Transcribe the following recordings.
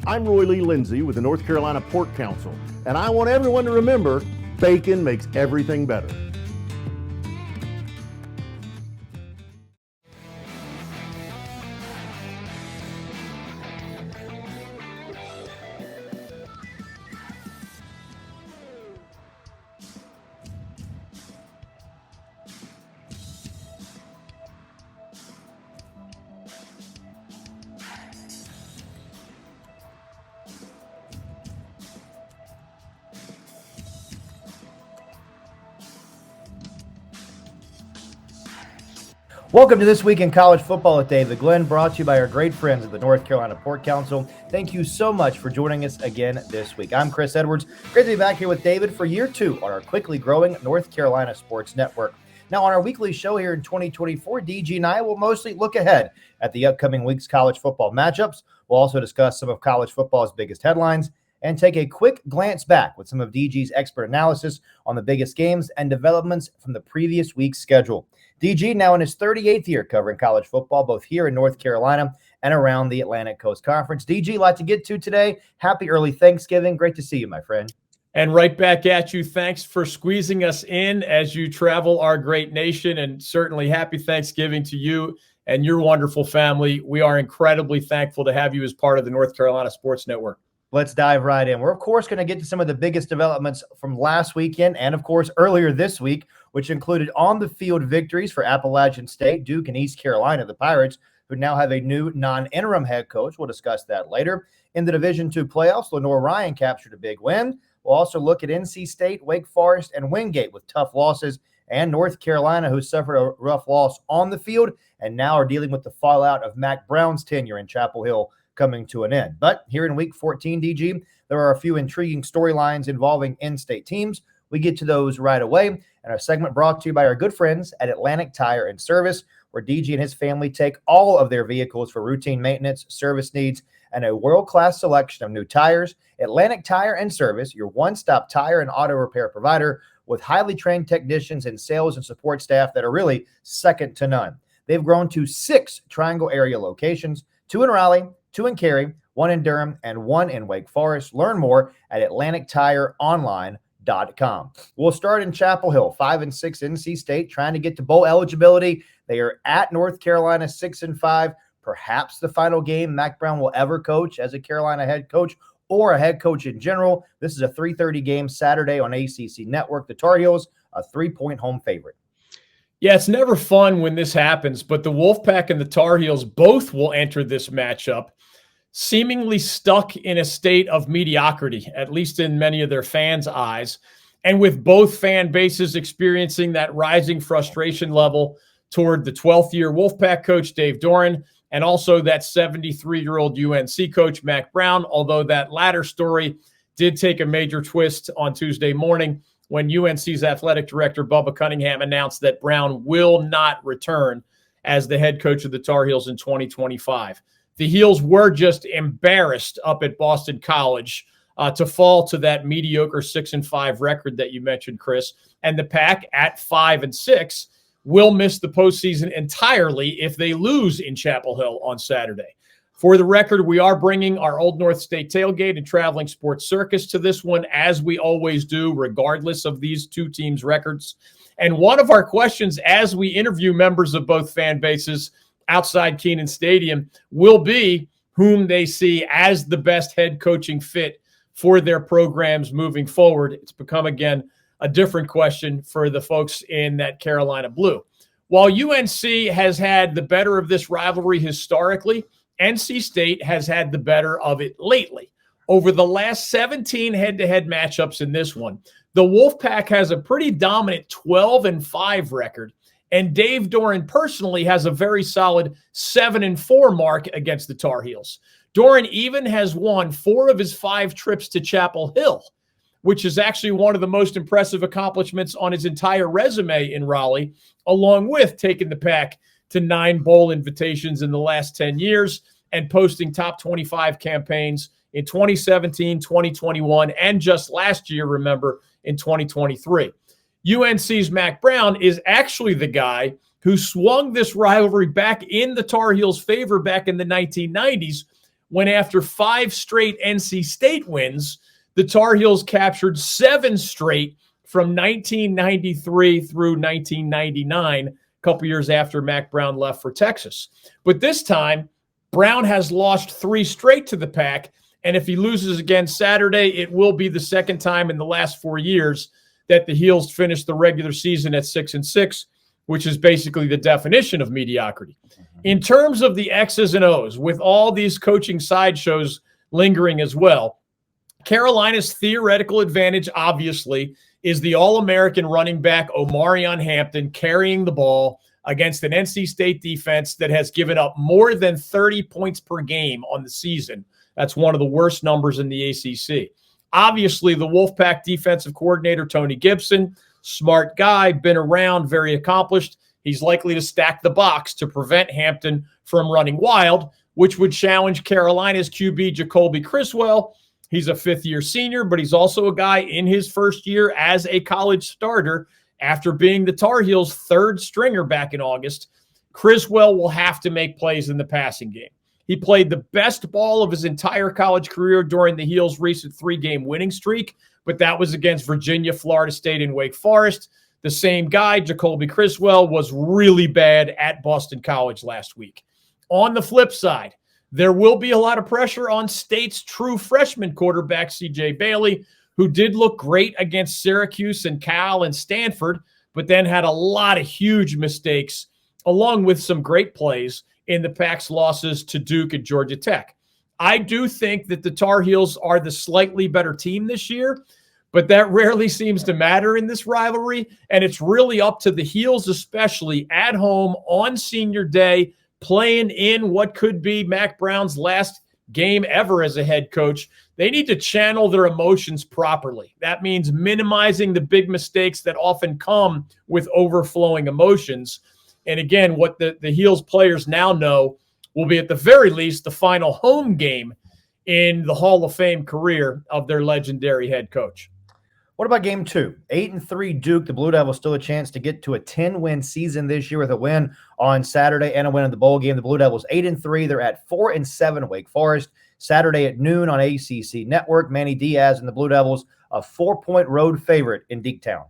I'm Roy Lee Lindsay with the North Carolina Pork Council, and I want everyone to remember bacon makes everything better. Welcome to This Week in College Football with David Glenn, brought to you by our great friends at the North Carolina Pork Council. Thank you so much for joining us again this week. I'm Chris Edwards. Great to be back here with David for year 2 on our quickly growing North Carolina Sports Network. Now, on our weekly show here in 2024, DG and I will mostly look ahead at the upcoming week's college football matchups. We'll also discuss some of college football's biggest headlines and take a quick glance back with some of DG's expert analysis on the biggest games and developments from the previous week's schedule. DG now in his 38th year covering college football, both here in North Carolina and around the Atlantic Coast Conference. DG, a lot to get to today. Happy early Thanksgiving. Great to see you, my friend. And right back at you. Thanks for squeezing us in as you travel our great nation, and certainly happy Thanksgiving to you and your wonderful family. We are incredibly thankful to have you as part of the North Carolina Sports Network. Let's dive right in. We're, of course, going to get to some of the biggest developments from last weekend and, of course, earlier this week, which included on-the-field victories for Appalachian State, Duke, and East Carolina, the Pirates, who now have a new non-interim head coach. We'll discuss that later. In the Division II playoffs, Lenoir-Rhyne captured a big win. We'll also look at NC State, Wake Forest, and Wingate with tough losses, and North Carolina, who suffered a rough loss on the field and now are dealing with the fallout of Mack Brown's tenure in Chapel Hill coming to an end. But here in Week 14, DG, there are a few intriguing storylines involving in-state teams. We get to those right away. And our segment brought to you by our good friends at Atlantic Tire and Service, where DG and his family take all of their vehicles for routine maintenance, service needs, and a world-class selection of new tires. Atlantic Tire and Service, your one-stop tire and auto repair provider with highly trained technicians and sales and support staff that are really second to none. They've grown to 6 Triangle area locations, 2 in Raleigh, 2 in Cary, 1 in Durham, and 1 in Wake Forest. Learn more at AtlanticTireOnline.com. We'll start in Chapel Hill, 5-6 NC State, trying to get to bowl eligibility. They are at North Carolina, 6-5. Perhaps the final game Mack Brown will ever coach as a Carolina head coach or a head coach in general. This is a 3:30 game Saturday on ACC Network. The Tar Heels, a 3-point home favorite. Yeah, it's never fun when this happens, but the Wolfpack and the Tar Heels both will enter this matchup seemingly stuck in a state of mediocrity, at least in many of their fans' eyes, and with both fan bases experiencing that rising frustration level toward the 12th-year Wolfpack coach, Dave Doeren, and also that 73-year-old UNC coach, Mack Brown, although that latter story did take a major twist on Tuesday morning when UNC's athletic director, Bubba Cunningham, announced that Brown will not return as the head coach of the Tar Heels in 2025. The Heels were just embarrassed up at Boston College to fall to that mediocre 6-5 record that you mentioned, Chris. And the Pack at 5-6 will miss the postseason entirely if they lose in Chapel Hill on Saturday. For the record, we are bringing our Old North State tailgate and traveling sports circus to this one, as we always do, regardless of these two teams' records. And one of our questions as we interview members of both fan bases outside Kenan Stadium will be whom they see as the best head coaching fit for their programs moving forward. It's become, again, a different question for the folks in that Carolina blue. While UNC has had the better of this rivalry historically, NC State has had the better of it lately. Over the last 17 head-to-head matchups in this one, the Wolfpack has a pretty dominant 12-5 record, and Dave Doeren personally has a very solid 7-4 mark against the Tar Heels. Doeren even has won 4 of his 5 trips to Chapel Hill, which is actually one of the most impressive accomplishments on his entire resume in Raleigh, along with taking the Pack to 9 bowl invitations in the last 10 years and posting top 25 campaigns in 2017, 2021, and just last year, remember, in 2023. UNC's Mack Brown is actually the guy who swung this rivalry back in the Tar Heels' favor back in the 1990s when after 5 straight NC State wins, the Tar Heels captured 7 straight from 1993 through 1999, a couple years after Mac Brown left for Texas. But this time, Brown has lost 3 straight to the Pack, and if he loses again Saturday, it will be the second time in the last 4 years that the Heels finished the regular season at 6-6, which is basically the definition of mediocrity. In terms of the X's and O's, with all these coaching sideshows lingering as well, Carolina's theoretical advantage, obviously, is the All-American running back Omarion Hampton carrying the ball against an NC State defense that has given up more than 30 points per game on the season. That's one of the worst numbers in the ACC. Obviously, the Wolfpack defensive coordinator, Tony Gibson, smart guy, been around, very accomplished. He's likely to stack the box to prevent Hampton from running wild, which would challenge Carolina's QB Jacoby Criswell. He's a 5th-year senior, but he's also a guy in his first year as a college starter after being the Tar Heels' 3rd stringer back in August. Criswell will have to make plays in the passing game. He played the best ball of his entire college career during the Heels' recent 3-game winning streak, but that was against Virginia, Florida State, and Wake Forest. The same guy, Jacoby Criswell, was really bad at Boston College last week. On the flip side, there will be a lot of pressure on State's true freshman quarterback, C.J. Bailey, who did look great against Syracuse and Cal and Stanford, but then had a lot of huge mistakes, along with some great plays in the Pack's losses to Duke and Georgia Tech. I do think that the Tar Heels are the slightly better team this year, but that rarely seems to matter in this rivalry, and it's really up to the Heels, especially at home on senior day, playing in what could be Mac Brown's last game ever as a head coach. They need to channel their emotions properly. That means minimizing the big mistakes that often come with overflowing emotions. And again, what the Heels players now know will be at the very least the final home game in the Hall of Fame career of their legendary head coach. What about game 2? 8-3 Duke. The Blue Devils still a chance to get to a 10-win season this year with a win on Saturday and a win in the bowl game. The Blue Devils 8-3. They're at 4-7 Wake Forest. Saturday at noon on ACC Network. Manny Diaz and the Blue Devils, a 4-point road favorite in Deektown.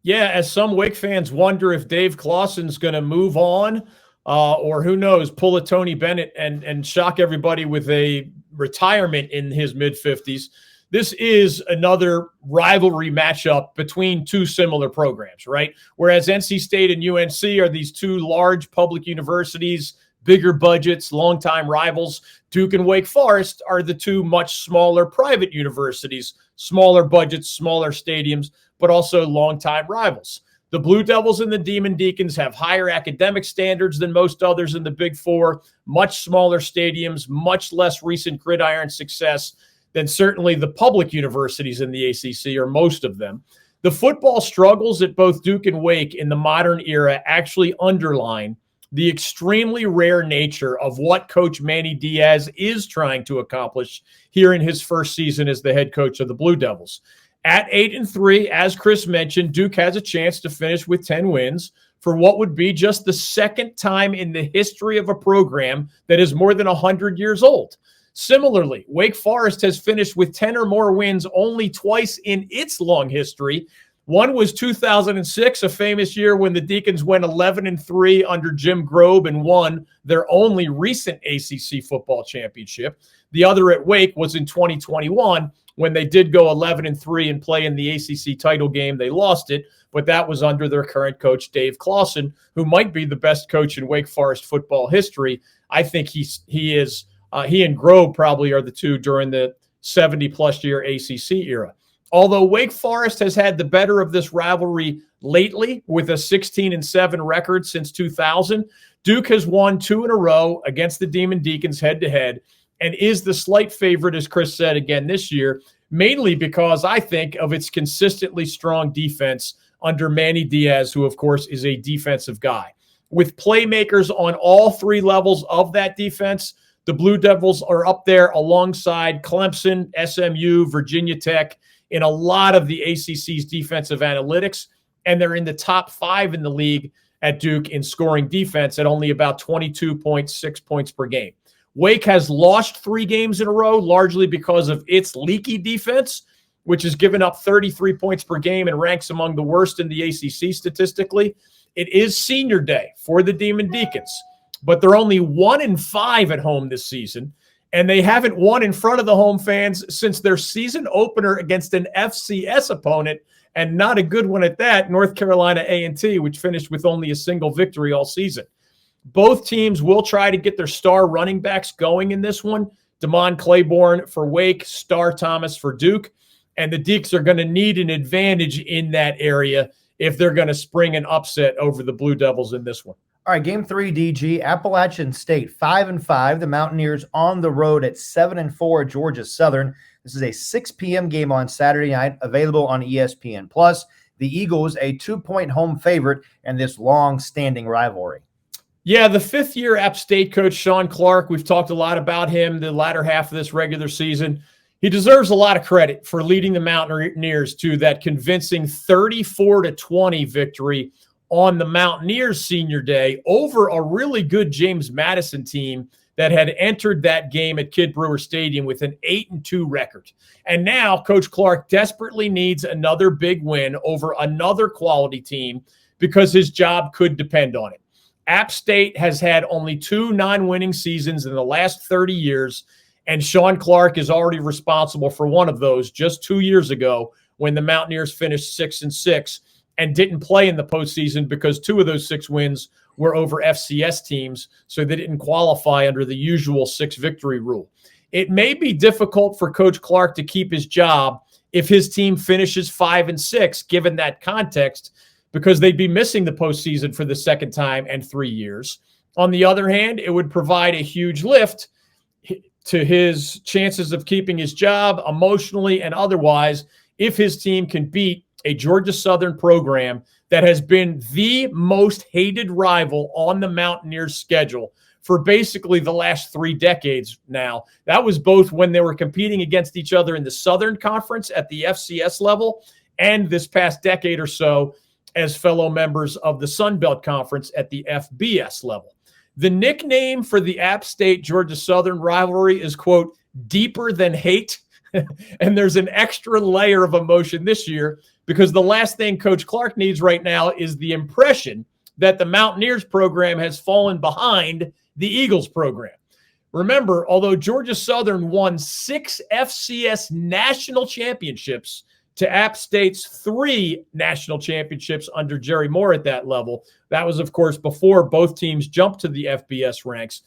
Yeah, as some Wake fans wonder if Dave Clawson's going to move on or who knows, pull a Tony Bennett and shock everybody with a retirement in his mid-50s. This is another rivalry matchup between two similar programs, right? Whereas NC State and UNC are these two large public universities, bigger budgets, longtime rivals. Duke and Wake Forest are the two much smaller private universities, smaller budgets, smaller stadiums, but also longtime rivals. The Blue Devils and the Demon Deacons have higher academic standards than most others in the Big Four, much smaller stadiums, much less recent gridiron success than certainly the public universities in the ACC, or most of them. The football struggles at both Duke and Wake in the modern era actually underline the extremely rare nature of what Coach Manny Diaz is trying to accomplish here in his first season as the head coach of the Blue Devils. At 8-3, as Chris mentioned, Duke has a chance to finish with 10 wins for what would be just the second time in the history of a program that is more than 100 years old. Similarly, Wake Forest has finished with 10 or more wins only twice in its long history. One was 2006, a famous year when the Deacons went 11-3 under Jim Grobe and won their only recent ACC football championship. The other at Wake was in 2021 when they did go 11-3 and play in the ACC title game. They lost it, but that was under their current coach, Dave Clawson, who might be the best coach in Wake Forest football history. I think he is. He and Grove probably are the two during the 70-plus year ACC era. Although Wake Forest has had the better of this rivalry lately with a 16-7 record since 2000, Duke has won 2 in a row against the Demon Deacons head-to-head and is the slight favorite, as Chris said, again this year, mainly because I think of its consistently strong defense under Manny Diaz, who, of course, is a defensive guy. With playmakers on all three levels of that defense, the Blue Devils are up there alongside Clemson, SMU, Virginia Tech in a lot of the ACC's defensive analytics, and they're in the top 5 in the league at Duke in scoring defense at only about 22.6 points per game. Wake has lost 3 games in a row, largely because of its leaky defense, which has given up 33 points per game and ranks among the worst in the ACC statistically. It is senior day for the Demon Deacons, but they're only 1-5 at home this season, and they haven't won in front of the home fans since their season opener against an FCS opponent, and not a good one at that, North Carolina A&T, which finished with only a single victory all season. Both teams will try to get their star running backs going in this one. Damon Claiborne for Wake, Star Thomas for Duke, and the Deacs are going to need an advantage in that area if they're going to spring an upset over the Blue Devils in this one. All right, game 3, DG. Appalachian State 5-5. The Mountaineers on the road at 7-4 Georgia Southern. This is a 6 p.m. game on Saturday night, available on ESPN+. The Eagles, a 2-point home favorite in this long-standing rivalry. Yeah, the fifth-year App State coach, Sean Clark, we've talked a lot about him the latter half of this regular season. He deserves a lot of credit for leading the Mountaineers to that convincing 34-20 victory on the Mountaineers senior day over a really good James Madison team that had entered that game at Kid Brewer Stadium with an 8-2 record. And now Coach Clark desperately needs another big win over another quality team because his job could depend on it. App State has had only 2 non-winning seasons in the last 30 years, and Sean Clark is already responsible for one of those just 2 years ago when the Mountaineers finished 6-6 and didn't play in the postseason because 2 of those 6 wins were over FCS teams, so they didn't qualify under the usual 6-victory rule. It may be difficult for Coach Clark to keep his job if his team finishes 5-6, given that context, because they'd be missing the postseason for the second time in 3 years. On the other hand, it would provide a huge lift to his chances of keeping his job emotionally and otherwise if his team can beat a Georgia Southern program that has been the most hated rival on the Mountaineers' schedule for basically the last 3 decades now. That was both when they were competing against each other in the Southern Conference at the FCS level and this past decade or so as fellow members of the Sun Belt Conference at the FBS level. The nickname for the App State-Georgia Southern rivalry is, quote, deeper than hate. And there's an extra layer of emotion this year because the last thing Coach Clark needs right now is the impression that the Mountaineers program has fallen behind the Eagles program. Remember, although Georgia Southern won 6 FCS national championships to App State's 3 national championships under Jerry Moore at that level, that was, of course, before both teams jumped to the FBS ranks.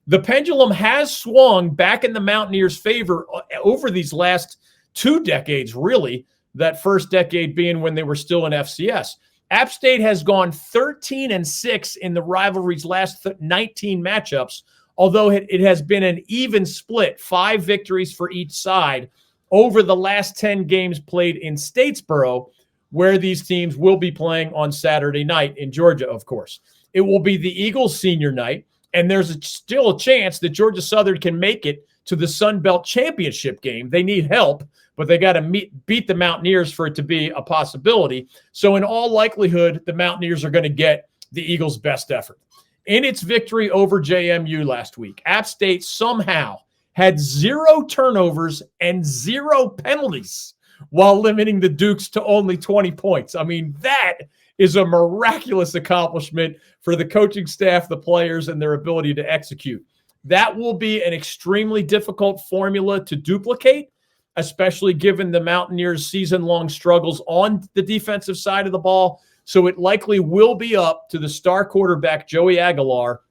The pendulum has swung back in the Mountaineers' favor over these last 2 decades, really, that first decade being when they were still in FCS. App State has gone 13-6 in the rivalry's last 19 matchups, although it has been an even split, 5 victories for each side over the last 10 games played in Statesboro, where these teams will be playing on Saturday night in Georgia, of course. It will be the Eagles' senior night, and there's still a chance that Georgia Southern can make it to the Sun Belt Championship game. They need help, but they got to beat the Mountaineers for it to be a possibility. So in all likelihood, the Mountaineers are going to get the Eagles' best effort. In its victory over JMU last week, App State somehow had 0 turnovers and 0 penalties while limiting the Dukes to only 20 points. I mean, that is a miraculous accomplishment for the coaching staff, the players, and their ability to execute. That will be an extremely difficult formula to duplicate, especially given the Mountaineers' season-long struggles on the defensive side of the ball. So it likely will be up to the star quarterback, Joey Aguilar,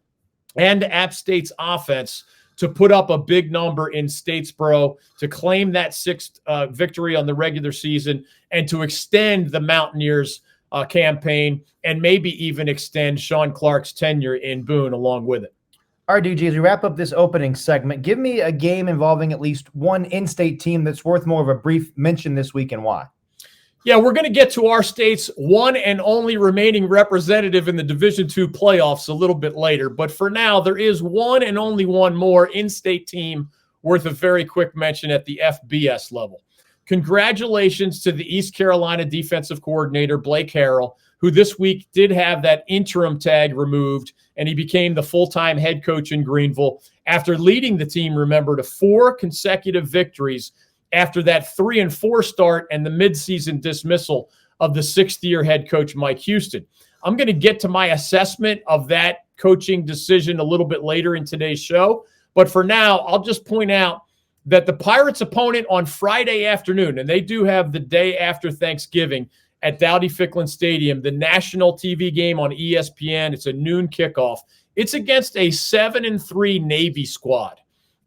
and App State's offense to put up a big number in Statesboro, to claim that 6th victory on the regular season, and to extend the Mountaineers' campaign and maybe even extend Sean Clark's tenure in Boone along with it. All right, DG, as we wrap up this opening segment, give me a game involving at least one in-state team that's worth more of a brief mention this week and why. Yeah, we're going to get to our state's one and only remaining representative in the Division II playoffs a little bit later. But for now, there is one and only one more in-state team worth a very quick mention at the FBS level. Congratulations to the East Carolina defensive coordinator, Blake Harrell, who this week did have that interim tag removed, and he became the full-time head coach in Greenville after leading the team, remember, to 4 consecutive victories after that 3-4 start and the midseason dismissal of the 6th-year head coach, Mike Houston. I'm going to get to my assessment of that coaching decision a little bit later in today's show. But for now, I'll just point out that the Pirates' opponent on Friday afternoon, and they do have the day after Thanksgiving at Dowdy-Ficklin Stadium, the national TV game on ESPN. It's a noon kickoff. It's against a 7-3 Navy squad,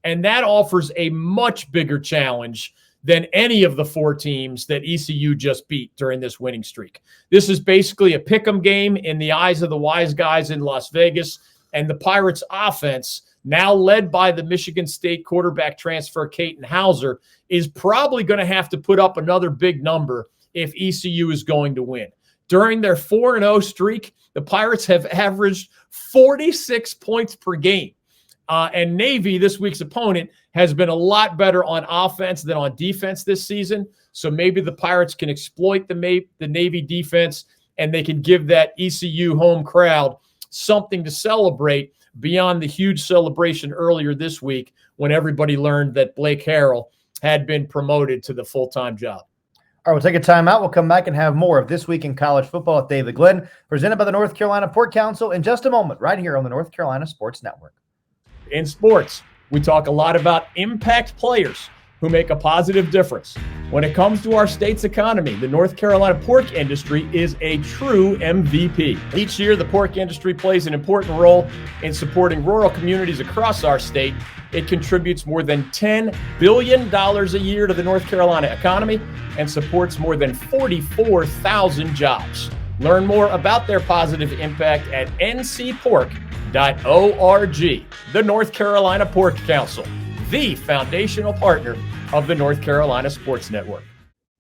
and that offers a much bigger challenge than any of the 4 teams that ECU just beat during this winning streak. This is basically a pick'em game in the eyes of the wise guys in Las Vegas, and the Pirates' offense, now led by the Michigan State quarterback transfer Caden Hauser, is probably going to have to put up another big number if ECU is going to win. During their 4-0 streak, the Pirates have averaged 46 points per game. And Navy, this week's opponent, has been a lot better on offense than on defense this season. So maybe the Pirates can exploit the Navy defense, and they can give that ECU home crowd something to celebrate beyond the huge celebration earlier this week when everybody learned that Blake Harrell had been promoted to the full-time job. All right, we'll take a timeout. We'll come back and have more of This Week in College Football with David Glenn, presented by the North Carolina Port Council in just a moment, right here on the North Carolina Sports Network. In sports, we talk a lot about impact players who make a positive difference. When it comes to our state's economy, the North Carolina pork industry is a true MVP. Each year, the pork industry plays an important role in supporting rural communities across our state. It contributes more than $10 billion a year to the North Carolina economy and supports more than 44,000 jobs. Learn more about their positive impact at ncpork.org. The North Carolina Pork Council, the foundational partner of the North Carolina Sports Network.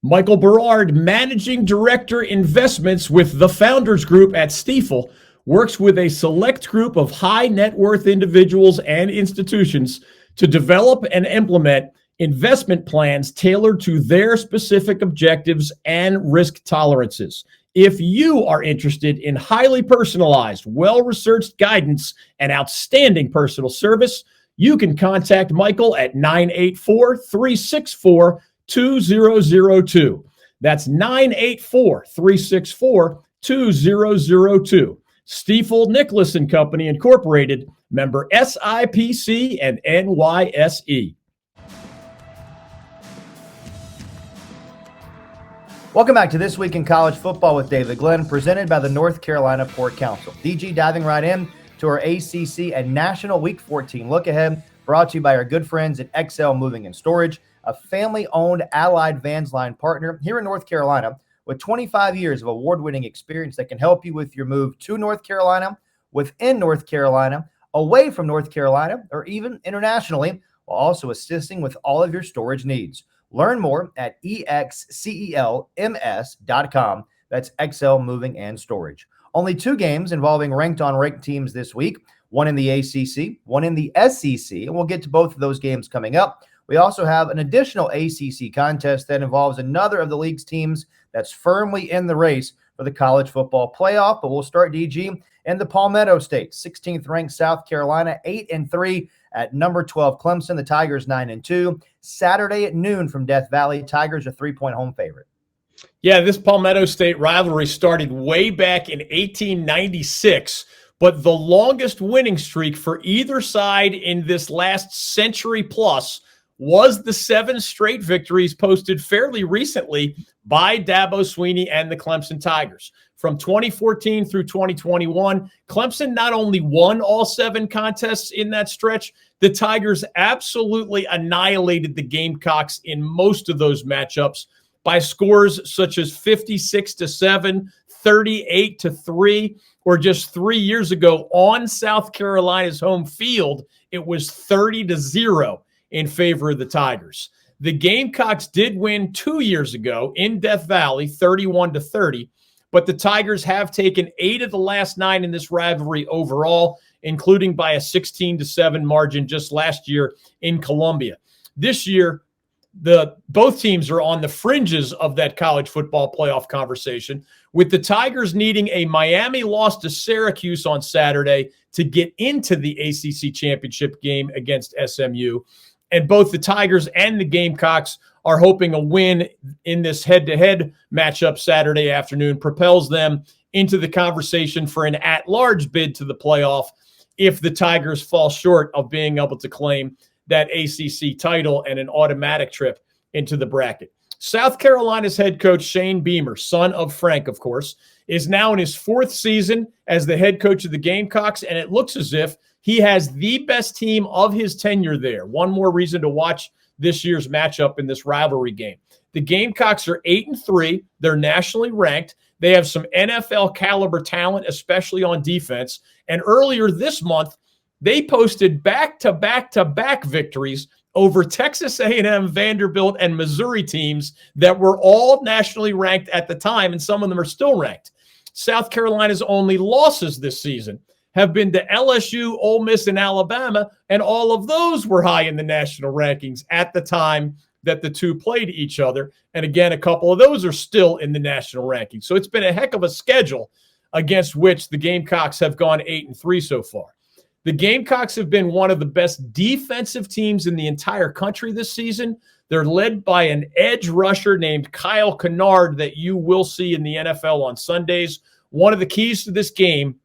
Michael Berard, Managing Director Investments with the Founders Group at Stifel, works with a select group of high net worth individuals and institutions to develop and implement investment plans tailored to their specific objectives and risk tolerances. If you are interested in highly personalized, well-researched guidance and outstanding personal service, you can contact Michael at 984-364-2002. That's 984-364-2002. Stifel Nicholas and Company Incorporated, member SIPC and NYSE. Welcome back to This Week in College Football with David Glenn, presented by the North Carolina Port Council. DG diving right in to our ACC and National Week 14 look ahead, brought to you by our good friends at XL Moving and Storage, a family-owned Allied Vans line partner here in North Carolina with 25 years of award-winning experience that can help you with your move to North Carolina, within North Carolina, away from North Carolina, or even internationally, while also assisting with all of your storage needs. Learn more at excelms.com. That's XL Moving and Storage. Only 2 games involving ranked-on-ranked teams this week, one in the ACC, one in the SEC, and we'll get to both of those games coming up. We also have an additional ACC contest that involves another of the league's teams that's firmly in the race for the college football playoff, but we'll start, DG, in the Palmetto State. 16th-ranked South Carolina, 8-3 at number 12 Clemson. The Tigers 9-2. Saturday at noon from Death Valley. Tigers a 3-point home favorite. Yeah, this Palmetto State rivalry started way back in 1896, but the longest winning streak for either side in this last century plus was the 7 straight victories posted fairly recently by Dabo Swinney and the Clemson Tigers. From 2014 through 2021, Clemson not only won all 7 contests in that stretch, the Tigers absolutely annihilated the Gamecocks in most of those matchups by scores such as 56-7, 38-3, or just 3 years ago on South Carolina's home field, it was 30-0 in favor of the Tigers. The Gamecocks did win 2 years ago in Death Valley, 31-30, but the Tigers have taken 8 of the last 9 in this rivalry overall, including by a 16-7 margin just last year in Columbia. This year, both teams are on the fringes of that college football playoff conversation, with the Tigers needing a Miami loss to Syracuse on Saturday to get into the ACC championship game against SMU. And both the Tigers and the Gamecocks are hoping a win in this head-to-head matchup Saturday afternoon propels them into the conversation for an at-large bid to the playoff if the Tigers fall short of being able to claim that ACC title and an automatic trip into the bracket. South Carolina's head coach Shane Beamer, son of Frank, of course, is now in his 4th season as the head coach of the Gamecocks, and it looks as if he has the best team of his tenure there. One more reason to watch this year's matchup in this rivalry game. The Gamecocks are 8-3. They're nationally ranked. They have some NFL caliber talent, especially on defense. And earlier this month, they posted back-to-back-to-back victories over Texas A&M, Vanderbilt, and Missouri teams that were all nationally ranked at the time, and some of them are still ranked. South Carolina's only losses this season have been to LSU, Ole Miss, and Alabama, and all of those were high in the national rankings at the time that the two played each other. And again, a couple of those are still in the national rankings. So it's been a heck of a schedule against which the Gamecocks have gone 8-3 so far. The Gamecocks have been one of the best defensive teams in the entire country this season. They're led by an edge rusher named Kyle Kennard that you will see in the NFL on Sundays. One of the keys to this game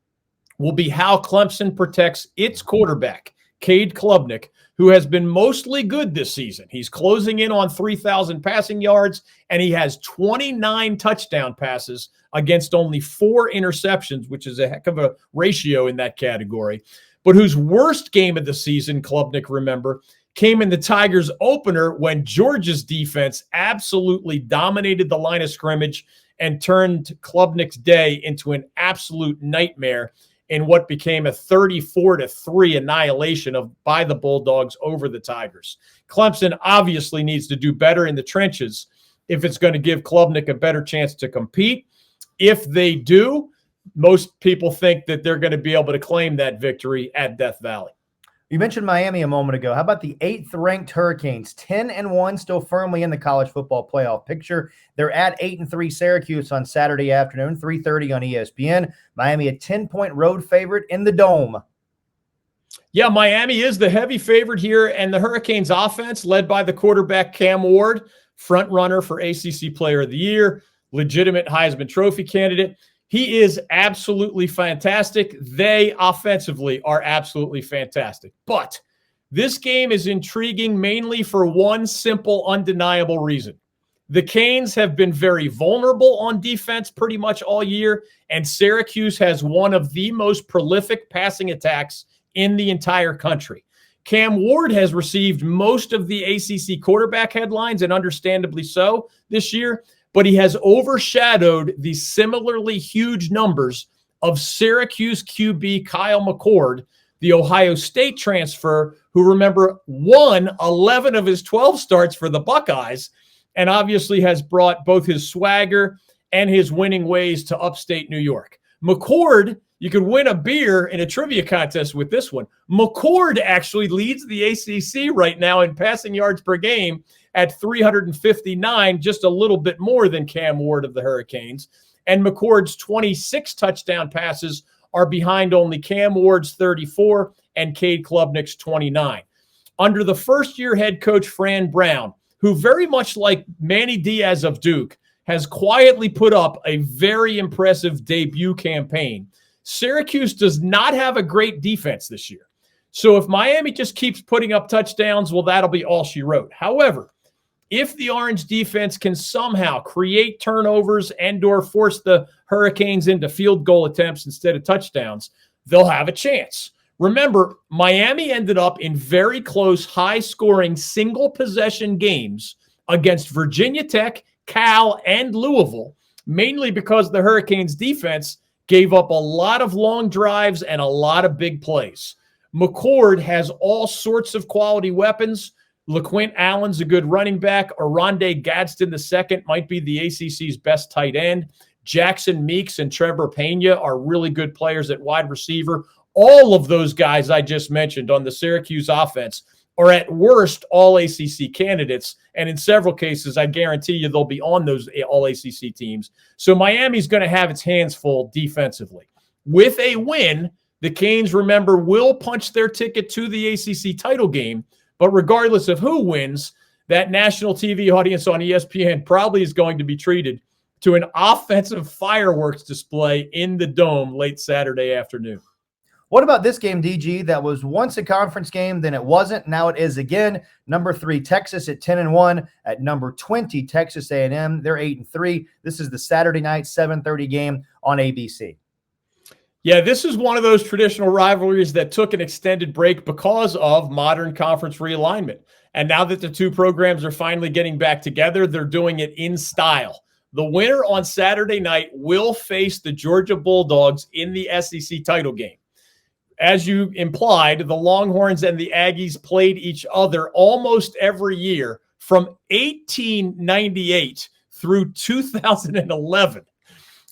will be how Clemson protects its quarterback, Cade Klubnik, who has been mostly good this season. He's closing in on 3,000 passing yards, and he has 29 touchdown passes against only 4 interceptions, which is a heck of a ratio in that category. But whose worst game of the season, Klubnik, remember, came in the Tigers opener when Georgia's defense absolutely dominated the line of scrimmage and turned Klubnik's day into an absolute nightmare in what became a 34-3 annihilation by the Bulldogs over the Tigers. Clemson obviously needs to do better in the trenches if it's going to give Klubnik a better chance to compete. If they do, most people think that they're going to be able to claim that victory at Death Valley. You mentioned Miami a moment ago. How about the 8th-ranked Hurricanes? 10-1, still firmly in the college football playoff picture. They're at 8-3 Syracuse on Saturday afternoon, 3:30 on ESPN. Miami, a 10-point road favorite in the Dome. Yeah, Miami is the heavy favorite here, and the Hurricanes offense, led by the quarterback Cam Ward, front runner for ACC Player of the Year, legitimate Heisman Trophy candidate. He is absolutely fantastic. They offensively are absolutely fantastic. But this game is intriguing mainly for one simple, undeniable reason. The Canes have been very vulnerable on defense pretty much all year, and Syracuse has one of the most prolific passing attacks in the entire country. Cam Ward has received most of the ACC quarterback headlines, and understandably so this year, but he has overshadowed the similarly huge numbers of Syracuse QB Kyle McCord, the Ohio State transfer, who, remember, won 11 of his 12 starts for the Buckeyes and obviously has brought both his swagger and his winning ways to upstate New York. McCord, you could win a beer in a trivia contest with this one. McCord actually leads the ACC right now in passing yards per game at 359, just a little bit more than Cam Ward of the Hurricanes. And McCord's 26 touchdown passes are behind only Cam Ward's 34 and Cade Klubnik's 29. Under the first-year head coach Fran Brown, who very much like Manny Diaz of Duke, has quietly put up a very impressive debut campaign, Syracuse does not have a great defense this year. So if Miami just keeps putting up touchdowns, well, that'll be all she wrote. However, if the Orange defense can somehow create turnovers and/or force the Hurricanes into field goal attempts instead of touchdowns, they'll have a chance. Remember, Miami ended up in very close, high-scoring, single-possession games against Virginia Tech, Cal, and Louisville, mainly because the Hurricanes' defense gave up a lot of long drives and a lot of big plays. McCord has all sorts of quality weapons. LaQuint Allen's a good running back. Oronde Gadsden II might be the ACC's best tight end. Jackson Meeks and Trevor Pena are really good players at wide receiver. All of those guys I just mentioned on the Syracuse offense are at worst all ACC candidates. And in several cases, I guarantee you they'll be on those all ACC teams. So Miami's going to have its hands full defensively. With a win, the Canes, remember, will punch their ticket to the ACC title game. But regardless of who wins, that national TV audience on ESPN probably is going to be treated to an offensive fireworks display in the Dome late Saturday afternoon. What about this game, DG, that was once a conference game, then it wasn't, now it is again? Number 3, Texas at 10-1. At number 20, Texas A&M. They're 8-3. This is the Saturday night 7:30 game on ABC. Yeah, this is one of those traditional rivalries that took an extended break because of modern conference realignment. And now that the two programs are finally getting back together, they're doing it in style. The winner on Saturday night will face the Georgia Bulldogs in the SEC title game. As you implied, the Longhorns and the Aggies played each other almost every year from 1898 through 2011,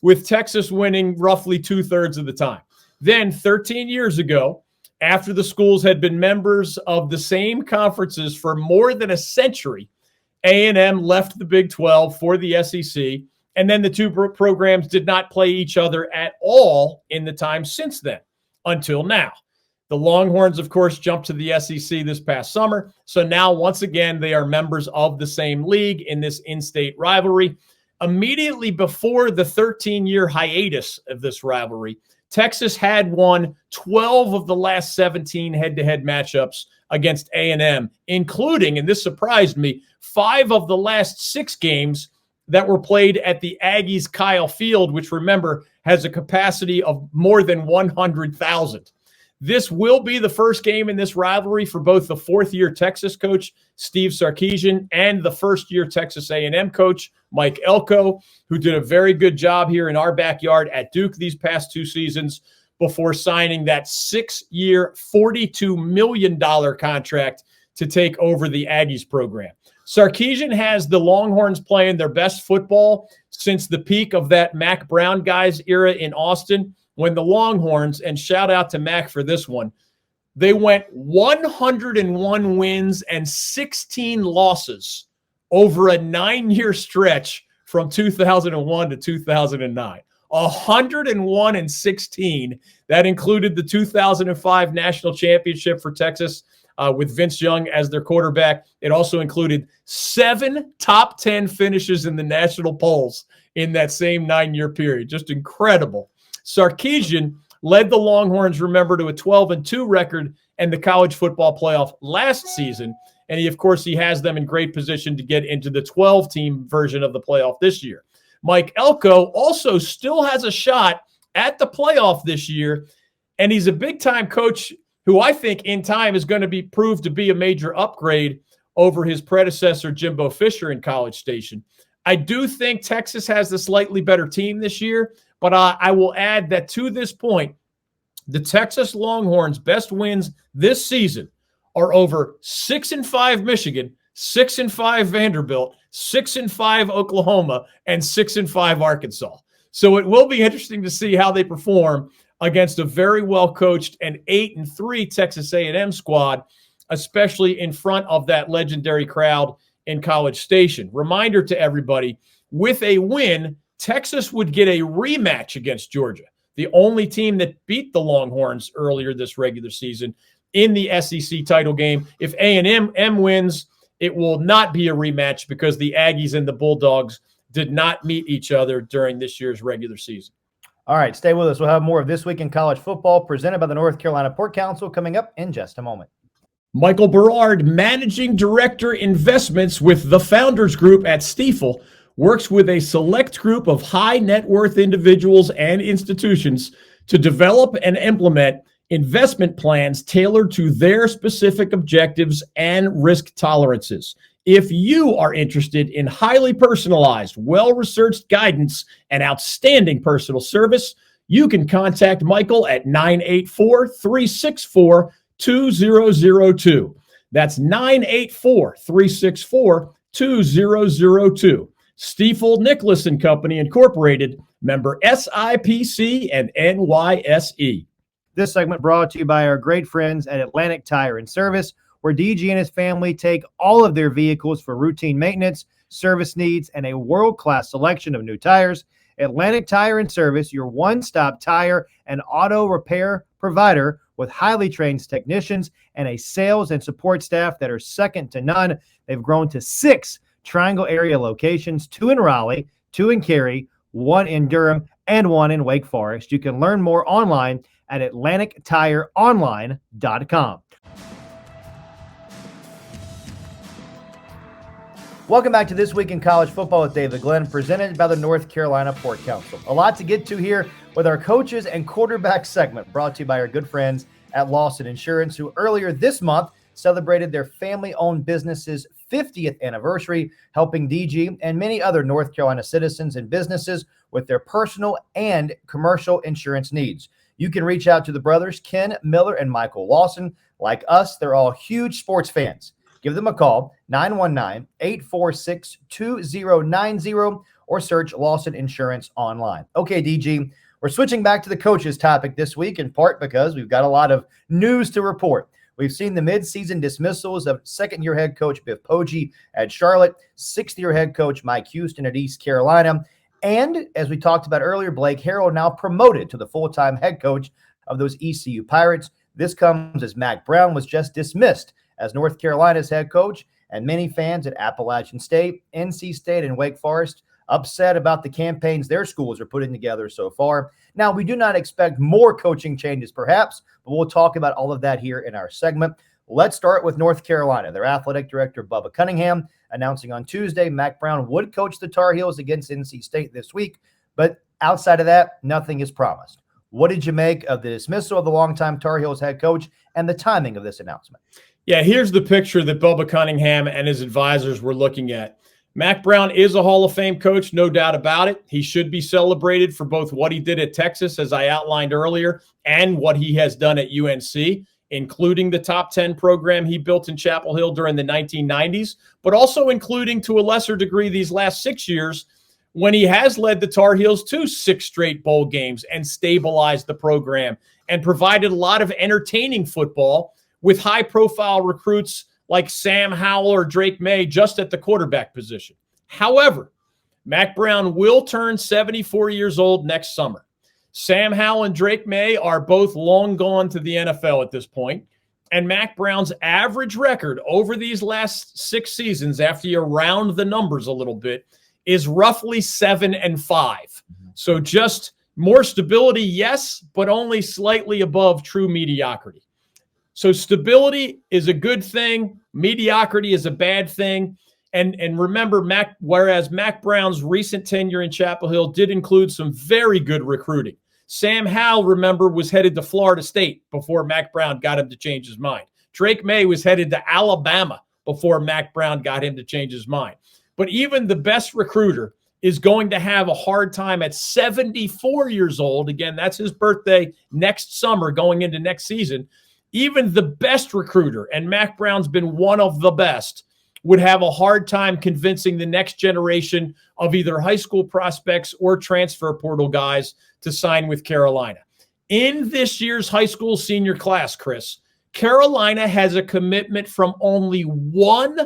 with Texas winning roughly 2/3 of the time. Then 13 years ago, after the schools had been members of the same conferences for more than a century, A&M left the Big 12 for the SEC, and then the two programs did not play each other at all in the time since then, until now. The Longhorns, of course, jumped to the SEC this past summer, so now, once again, they are members of the same league in this in-state rivalry. Immediately before the 13-year hiatus of this rivalry, Texas had won 12 of the last 17 head-to-head matchups against A&M, including, and this surprised me, 5 of the last 6 games that were played at the Aggies Kyle Field, which, remember, has a capacity of more than 100,000. This will be the first game in this rivalry for both the fourth-year Texas coach, Steve Sarkisian, and the first-year Texas A&M coach, Mike Elko, who did a very good job here in our backyard at Duke these past 2 seasons before signing that 6-year, $42 million contract to take over the Aggies program. Sarkisian has the Longhorns playing their best football since the peak of that Mac Brown guys era in Austin, when the Longhorns, and shout out to Mac for this one, they went 101 wins and 16 losses over a 9-year stretch from 2001 to 2009. 101 and 16. That included the 2005 national championship for Texas with Vince Young as their quarterback. It also included 7 top 10 finishes in the national polls in that same 9-year period. Just incredible. Sarkisian led the Longhorns, remember, to a 12-2 record and the college football playoff last season. And he, of course, he has them in great position to get into the 12-team version of the playoff this year. Mike Elko also still has a shot at the playoff this year, and he's a big-time coach who I think in time is going to be proved to be a major upgrade over his predecessor, Jimbo Fisher, in College Station. I do think Texas has the slightly better team this year, but I will add that to this point, the Texas Longhorns' best wins this season are over 6-5 Michigan, 6-5 Vanderbilt, 6-5 Oklahoma, and 6-5 Arkansas. So it will be interesting to see how they perform against a very well-coached and 8-3 Texas A&M squad, especially in front of that legendary crowd in College Station. Reminder to everybody, with a win, Texas would get a rematch against Georgia, the only team that beat the Longhorns earlier this regular season in the SEC title game. If A&M wins, it will not be a rematch because the Aggies and the Bulldogs did not meet each other during this year's regular season. All right, stay with us. We'll have more of This Week in College Football presented by the North Carolina Port Council coming up in just a moment. Michael Berard, Managing Director Investments with the Founders Group at Stifel, works with a select group of high net worth individuals and institutions to develop and implement investment plans tailored to their specific objectives and risk tolerances. If you are interested in highly personalized, well-researched guidance and outstanding personal service, you can contact Michael at 984-364-2002. That's 984-364-2002. Stifel Nicholas & Company Incorporated, member SIPC and NYSE. This segment brought to you by our great friends at Atlantic Tire and Service. where DG and his family take all of their vehicles for routine maintenance, service needs, and a world-class selection of new tires. Atlantic Tire and Service, your one-stop tire and auto repair provider with highly trained technicians and a sales and support staff that are second to none. They've grown to 6 Triangle area locations, 2 in Raleigh, 2 in Cary, 1 in Durham, and 1 in Wake Forest. You can learn more online at AtlanticTireOnline.com. Welcome back to This Week in College Football with David Glenn, presented by the North Carolina Port Council. A lot to get to here with our coaches and quarterback segment, brought to you by our good friends at Lawson Insurance, who earlier this month celebrated their family-owned business's 50th anniversary, helping DG and many other North Carolina citizens and businesses with their personal and commercial insurance needs. You can reach out to the brothers, Ken Miller and Michael Lawson. Like us, they're all huge sports fans. Give them a call, 919-846-2090, or search Lawson Insurance online. Okay, DG, we're switching back to the coaches topic this week, in part because we've got a lot of news to report. We've seen the midseason dismissals of second-year head coach Biff Poggi at Charlotte, sixth-year head coach Mike Houston at East Carolina, and, as we talked about earlier, Blake Harrell now promoted to the full-time head coach of those ECU Pirates. This comes as Mack Brown was just dismissed as North Carolina's head coach, and many fans at Appalachian State, NC State, and Wake Forest upset about the campaigns their schools are putting together so far. Now, we do not expect more coaching changes, perhaps, but we'll talk about all of that here in our segment. Let's start with North Carolina. Their athletic director, Bubba Cunningham, announcing on Tuesday Mack Brown would coach the Tar Heels against NC State this week, but outside of that, nothing is promised. What did you make of the dismissal of the longtime Tar Heels head coach and the timing of this announcement? Yeah, here's the picture that Bubba Cunningham and his advisors were looking at. Mack Brown is a Hall of Fame coach, no doubt about it. He should be celebrated for both what he did at Texas, as I outlined earlier, and what he has done at UNC, including the top 10 program he built in Chapel Hill during the 1990s, but also including, to a lesser degree, these last 6 years when he has led the Tar Heels to 6 straight bowl games and stabilized the program and provided a lot of entertaining football with high-profile recruits like Sam Howell or Drake May just at the quarterback position. However, Mack Brown will turn 74 years old next summer. Sam Howell and Drake May are both long gone to the NFL at this point, and Mack Brown's average record over these last 6 seasons, after you round the numbers a little bit, is roughly 7-5. So just more stability, yes, but only slightly above true mediocrity. So stability is a good thing. Mediocrity is a bad thing. And remember, whereas Mack Brown's recent tenure in Chapel Hill did include some very good recruiting. Sam Howell, remember, was headed to Florida State before Mack Brown got him to change his mind. Drake May was headed to Alabama before Mack Brown got him to change his mind. But even the best recruiter is going to have a hard time at 74 years old. Again, that's his birthday next summer going into next season. Even the best recruiter, and Mack Brown's been one of the best, would have a hard time convincing the next generation of either high school prospects or transfer portal guys to sign with Carolina. In this year's high school senior class, Chris, Carolina has a commitment from only one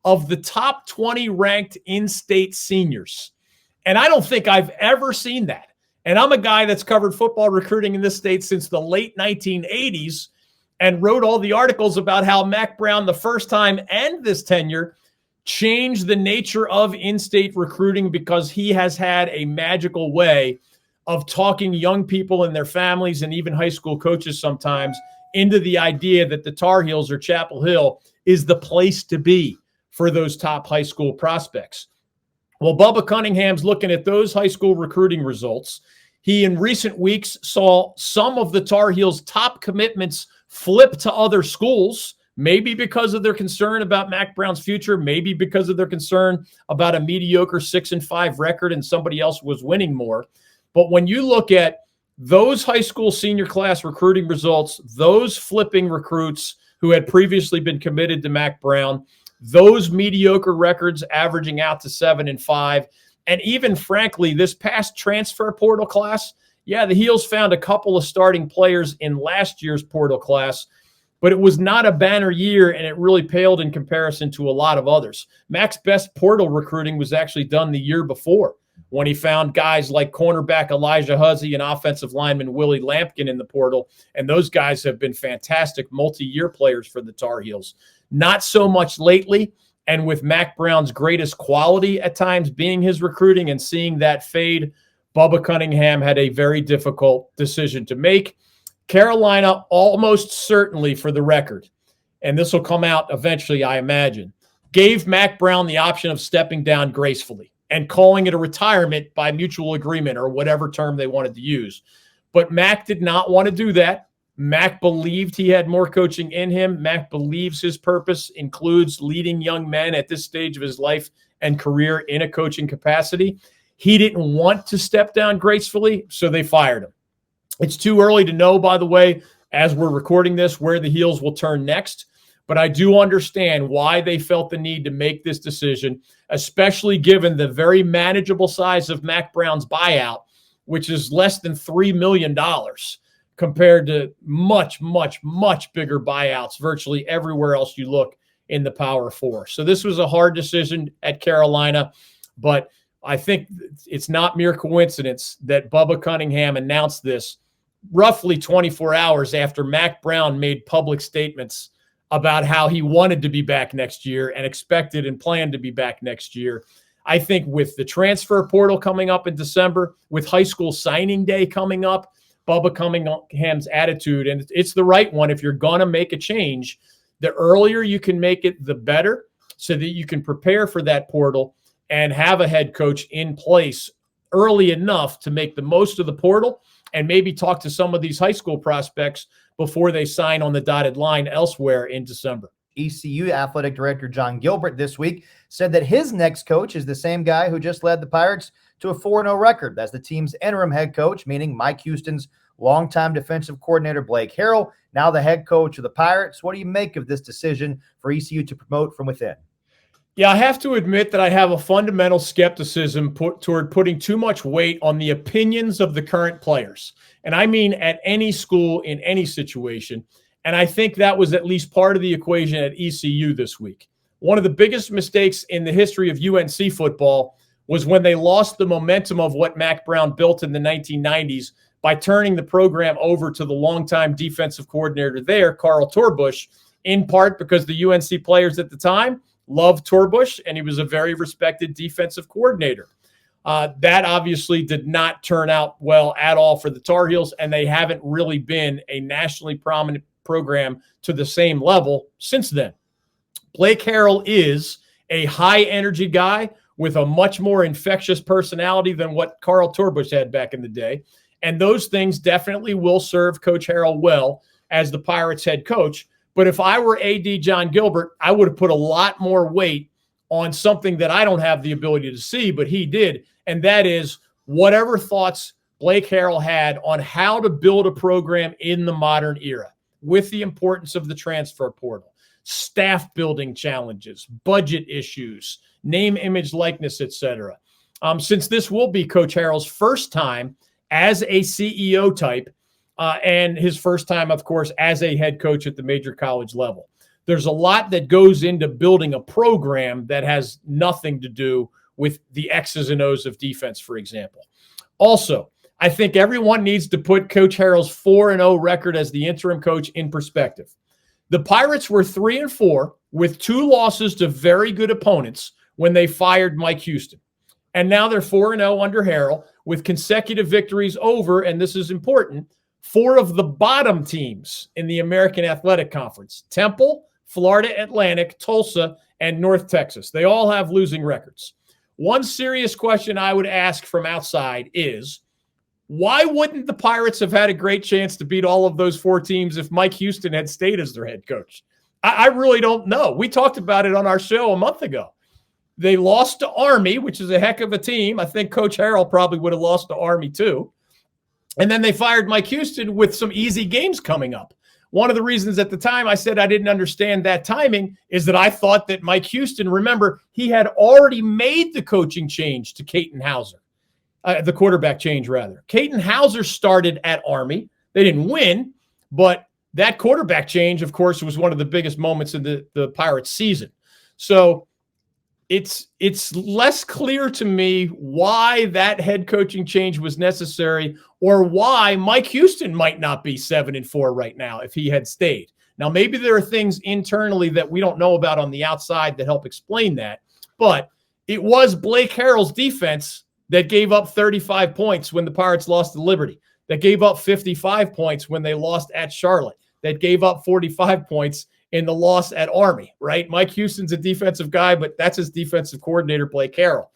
of the top 20 ranked in-state seniors. And I don't think I've ever seen that. And I'm a guy that's covered football recruiting in this state since the late 1980s, and wrote all the articles about how Mack Brown, the first time and this tenure, changed the nature of in-state recruiting because he has had a magical way of talking young people and their families and even high school coaches sometimes into the idea that the Tar Heels or Chapel Hill is the place to be for those top high school prospects. Well, Bubba Cunningham's looking at those high school recruiting results. He, in recent weeks, saw some of the Tar Heels' top commitments flip to other schools, maybe because of their concern about Mack Brown's future, maybe because of their concern about a mediocre 6-5 record and somebody else was winning more. But when you look at those high school senior class recruiting results, those flipping recruits who had previously been committed to Mack Brown, those mediocre records averaging out to 7-5, and even, frankly, this past transfer portal class, yeah, the Heels found a couple of starting players in last year's portal class, but it was not a banner year, and it really paled in comparison to a lot of others. Mac's best portal recruiting was actually done the year before, when he found guys like cornerback Elijah Huzzy and offensive lineman Willie Lampkin in the portal, and those guys have been fantastic multi-year players for the Tar Heels. Not so much lately, and with Mack Brown's greatest quality at times being his recruiting and seeing that fade, Bubba Cunningham had a very difficult decision to make. Carolina almost certainly, for the record, and this will come out eventually, I imagine, gave Mack Brown the option of stepping down gracefully and calling it a retirement by mutual agreement or whatever term they wanted to use. But Mack did not want to do that. Mack believed he had more coaching in him. Mack believes his purpose includes leading young men at this stage of his life and career in a coaching capacity. He didn't want to step down gracefully, so they fired him. It's too early to know, by the way, as we're recording this, where the Heels will turn next. But I do understand why they felt the need to make this decision, especially given the very manageable size of Mack Brown's buyout, which is less than $3 million compared to much, much, much bigger buyouts virtually everywhere else you look in the Power Four. So this was a hard decision at Carolina, but I think it's not mere coincidence that Bubba Cunningham announced this roughly 24 hours after Mack Brown made public statements about how he wanted to be back next year and expected and planned to be back next year. I think with the transfer portal coming up in December, with high school signing day coming up, Bubba Cunningham's attitude, and it's the right one if you're going to make a change, the earlier you can make it, the better, so that you can prepare for that portal and have a head coach in place early enough to make the most of the portal and maybe talk to some of these high school prospects before they sign on the dotted line elsewhere in December. ECU Athletic Director John Gilbert this week said that his next coach is the same guy who just led the Pirates to a 4-0 record. That's the team's interim head coach, meaning Mike Houston's longtime defensive coordinator Blake Harrell, now the head coach of the Pirates. What do you make of this decision for ECU to promote from within? Yeah, I have to admit that I have a fundamental skepticism toward putting too much weight on the opinions of the current players. And I mean at any school in any situation. And I think that was at least part of the equation at ECU this week. One of the biggest mistakes in the history of UNC football was when they lost the momentum of what Mack Brown built in the 1990s by turning the program over to the longtime defensive coordinator there, Carl Torbush, in part because the UNC players at the time loved Torbush, and he was a very respected defensive coordinator. That obviously did not turn out well at all for the Tar Heels, and they haven't really been a nationally prominent program to the same level since then. Blake Harrell is a high-energy guy with a much more infectious personality than what Carl Torbush had back in the day, and those things definitely will serve Coach Harrell well as the Pirates head coach. But if I were AD John Gilbert, I would have put a lot more weight on something that I don't have the ability to see, but he did, and that is whatever thoughts Blake Harrell had on how to build a program in the modern era with the importance of the transfer portal, staff building challenges, budget issues, name, image, likeness, etc. Since this will be Coach Harrell's first time as a CEO type, and his first time, of course, as a head coach at the major college level. There's a lot that goes into building a program that has nothing to do with the X's and O's of defense, for example. Also, I think everyone needs to put Coach Harrell's 4-0 record as the interim coach in perspective. The Pirates were 3-4 with 2 losses to very good opponents when they fired Mike Houston. And now they're 4-0 under Harrell with consecutive victories over, and this is important, 4 of the bottom teams in the American Athletic Conference: Temple, Florida Atlantic, Tulsa, and North Texas. They all have losing records. One serious question I would ask from outside is, why wouldn't the Pirates have had a great chance to beat all of those 4 teams if Mike Houston had stayed as their head coach? I really don't know. We talked about it on our show a month ago. They lost to Army, which is a heck of a team. I think Coach Harrell probably would have lost to Army too. And then they fired Mike Houston with some easy games coming up. One of the reasons at the time I said I didn't understand that timing is that I thought that Mike Houston, remember, he had already made the coaching change to Caton Hauser, the quarterback change rather. Caton Hauser started at Army. They didn't win, but that quarterback change, of course, was one of the biggest moments in the Pirates season. So it's less clear to me why that head coaching change was necessary, or why Mike Houston might not be 7-4 right now if he had stayed. Now, maybe there are things internally that we don't know about on the outside that help explain that, but it was Blake Harrell's defense that gave up 35 points when the Pirates lost to Liberty, that gave up 55 points when they lost at Charlotte, that gave up 45 points in the loss at Army, right? Mike Houston's a defensive guy, but that's his defensive coordinator, Blake Harrell.